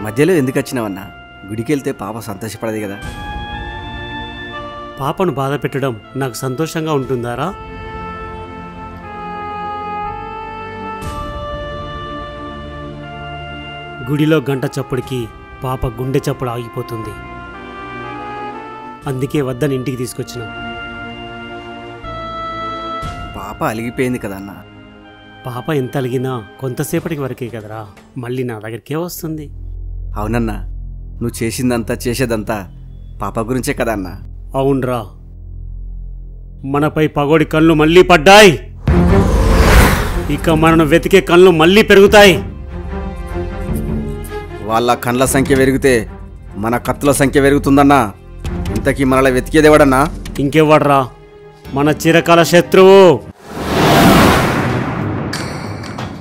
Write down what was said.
మధ్యలో ఎందుకు వచ్చినావన్నా? గుడికి వెళ్తే పాప సంతోషపడదు కదా. పాపను బాధ పెట్టడం నాకు సంతోషంగా ఉంటుందారా? గుడిలో గంట చప్పుడికి పాప గుండె చప్పుడు ఆగిపోతుంది. అందుకే వద్దని ఇంటికి తీసుకొచ్చిన. పాప అలిగిపోయింది కదన్నా. పాప ఎంత అలిగినా కొంతసేపటికి వరకే కదరా, మళ్ళీ నా దగ్గరికే వస్తుంది. అవునన్నా, నువ్వు చేసేదంతా పాప గురించే కదన్నా. అవునరా, మనపై పగోడి కళ్ళు మళ్ళీ పడ్డాయి. ఇక మనను వెతికే కళ్ళు మళ్ళీ పెరుగుతాయి. వాళ్ళ కండ్ల సంఖ్య పెరిగితే మన కత్తుల సంఖ్య పెరుగుతుందన్నా. ఇంతకీ మనల్ని వెతికేదేవాడన్నా? ఇంకెవ్వడ్రా, మన చిరకాల శత్రువు